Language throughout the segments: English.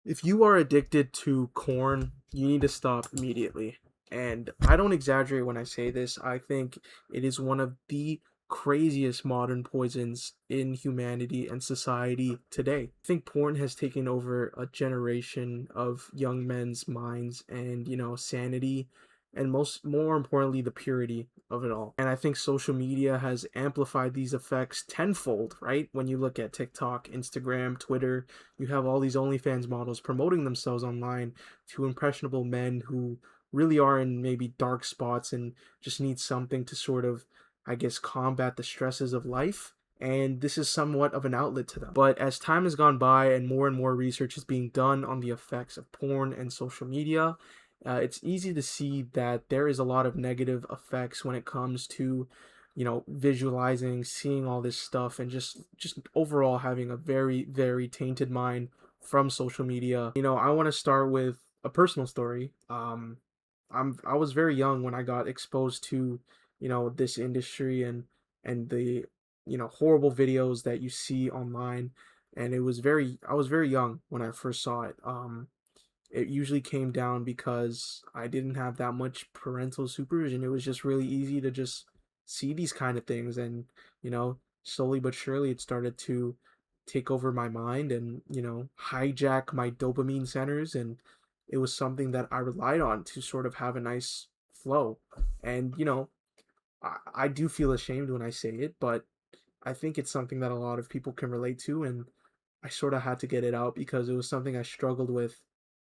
If you are addicted to corn, you need to stop immediately. And I don't exaggerate when I say this. I think it is one of the craziest modern poisons in humanity and society today. I think porn has taken over a generation of young men's minds and, sanity and more importantly the purity of it all. And I think social media has amplified these effects tenfold, right? When you look at TikTok, Instagram, Twitter, you have all these OnlyFans models promoting themselves online to impressionable men who really are in maybe dark spots and just need something to sort of, I guess, combat the stresses of life. And this is somewhat of an outlet to them. But as time has gone by and more research is being done on the effects of porn and social media, it's easy to see that there is a lot of negative effects when it comes to visualizing, seeing all this stuff, and just overall having a very tainted mind from social media. I want to start with a personal story. I was very young when I got exposed to this industry and the horrible videos that you see online, and I was very young when I first saw it. It usually came down because I didn't have that much parental supervision. It was just really easy to just see these kind of things, and slowly but surely it started to take over my mind and hijack my dopamine centers, and it was something that I relied on to sort of have a nice flow. And I do feel ashamed when I say it, but I think it's something that a lot of people can relate to, and I sort of had to get it out because it was something I struggled with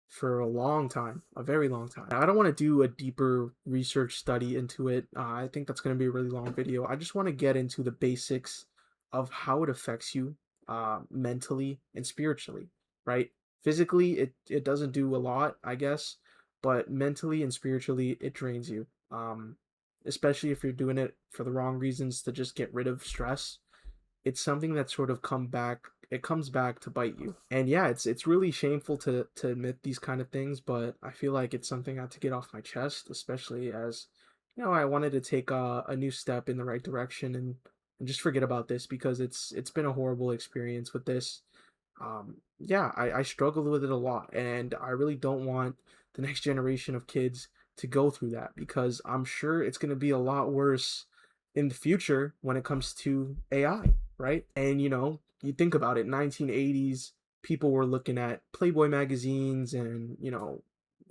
for a long time, a very long time. I don't want to do a deeper research study into it. I think that's going to be a really long video. I just want to get into the basics of how it affects you mentally and spiritually, right? Physically, it doesn't do a lot, I guess, but mentally and spiritually, it drains you. Especially if you're doing it for the wrong reasons to just get rid of stress. It's something that sort of comes back to bite you. And yeah, it's really shameful to admit these kind of things, but I feel like it's something I have to get off my chest, especially as I wanted to take a new step in the right direction and just forget about this because it's been a horrible experience with this. Yeah, I struggled with it a lot, and I really don't want the next generation of kids to go through that because I'm sure it's going to be a lot worse in the future when it comes to AI, right? And you think about it, 1980s, people were looking at Playboy magazines and,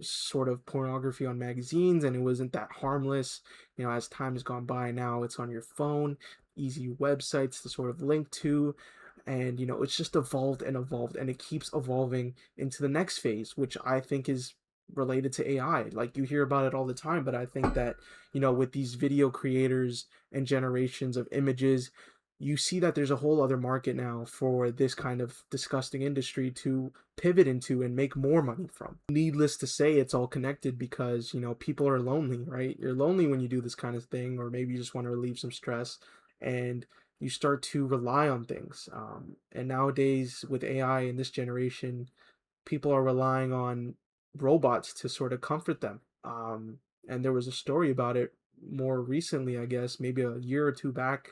sort of pornography on magazines, and it wasn't that harmless. As time has gone by, now it's on your phone, easy websites to sort of link to, and it's just evolved and it keeps evolving into the next phase, which I think is related to AI. Like, you hear about it all the time, but I think that with these video creators and generations of images, you see that there's a whole other market now for this kind of disgusting industry to pivot into and make more money from. Needless to say, it's all connected because people are lonely, right? You're lonely when you do this kind of thing, or maybe you just want to relieve some stress, and you start to rely on things. And nowadays, with AI in this generation, people are relying on robots to sort of comfort them. And there was a story about it more recently, I guess, maybe a year or two back,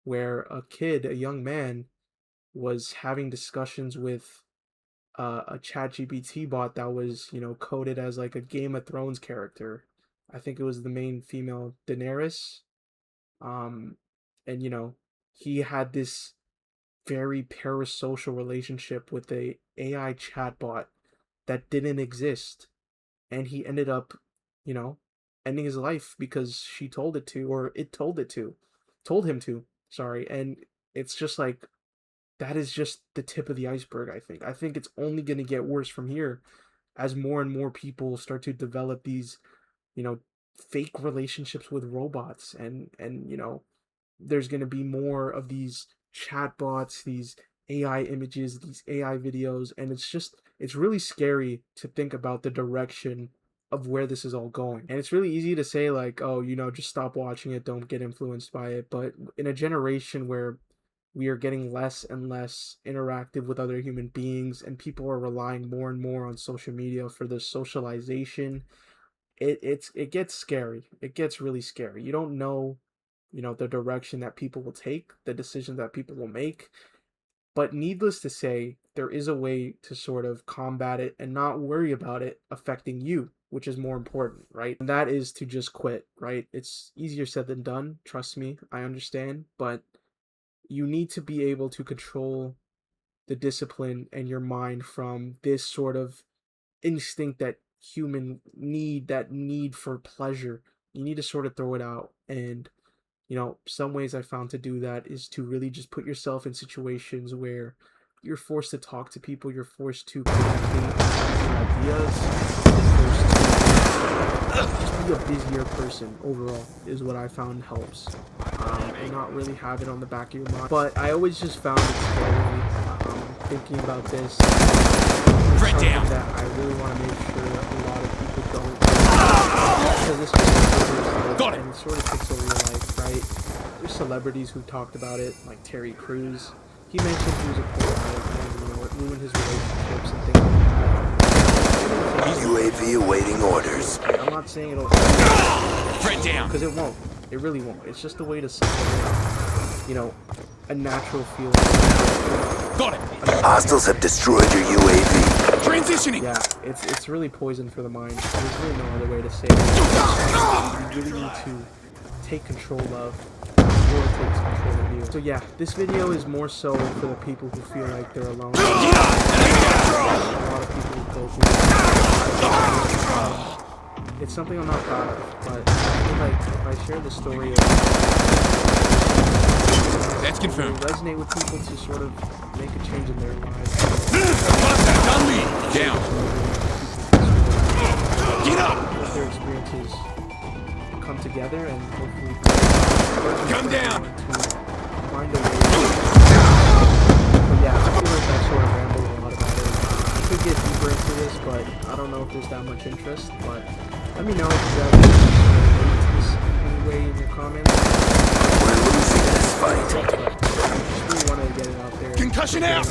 where a young man, was having discussions with a ChatGPT bot that was, coded as like a Game of Thrones character. I think it was the main female, Daenerys. Um, and he had this very parasocial relationship with a AI chatbot that didn't exist, and he ended up, you know, ending his life because she told it to, or it told him to. Sorry, and it's just like that is just the tip of the iceberg. I think it's only going to get worse from here as more and more people start to develop these, you know, fake relationships with robots, and there's going to be more of these chatbots, these AI images, these AI videos, and it's really scary to think about the direction of where this is all going. And it's really easy to say like, oh, just stop watching it, don't get influenced by it, but in a generation where we are getting less and less interactive with other human beings and people are relying more and more on social media for their socialization, it gets scary. It gets really scary. You don't know, the direction that people will take, the decisions that people will make. But needless to say, there is a way to sort of combat it and not worry about it affecting you, which is more important, right? And that is to just quit, right? It's easier said than done, trust me, I understand, but you need to be able to control the discipline and your mind from this sort of instinct that that need for pleasure. You need to sort of throw it out. And some ways I found to do that is to really just put yourself in situations where you're forced to talk to people, you're forced to communicate your ideas, you're forced to just be a busier person overall is what I found helps. And not really have it on the back of your mind. But I always just found it scary thinking about this. It's something that I really want to make sure that a lot of people don't, because this and it sort of takes over your life, right? There's celebrities who talked about it, like Terry Crews. He mentioned he was a porn addict and it ruined his relationships and things like that. UAV awaiting orders. I'm not saying it'll because it won't. It really won't. It's just a way to supplement, a natural feeling. Got it. Hostiles have destroyed your UAV. Transitioning. Yeah, it's really poison for the mind. There's really no other way to say it. You really need to take control of, or it takes control of you. So yeah, this video is more so for the people who feel like they're alone. A lot of people who go through. It's something I'm not proud of, but I feel like if I share the story of that's confirmed. Resonate with people to sort of make a change in their lives. Done me. Down. Get up. Let their experiences come together and hopefully come down. To find a way. But yeah, I feel like I sort of rambled a lot about it. I could get deeper into this, but I don't know if there's that much interest. But let me know if you guys relate to this in any way in your comments. We're losing this fight. I just really wanted to get it out there. Concussion out!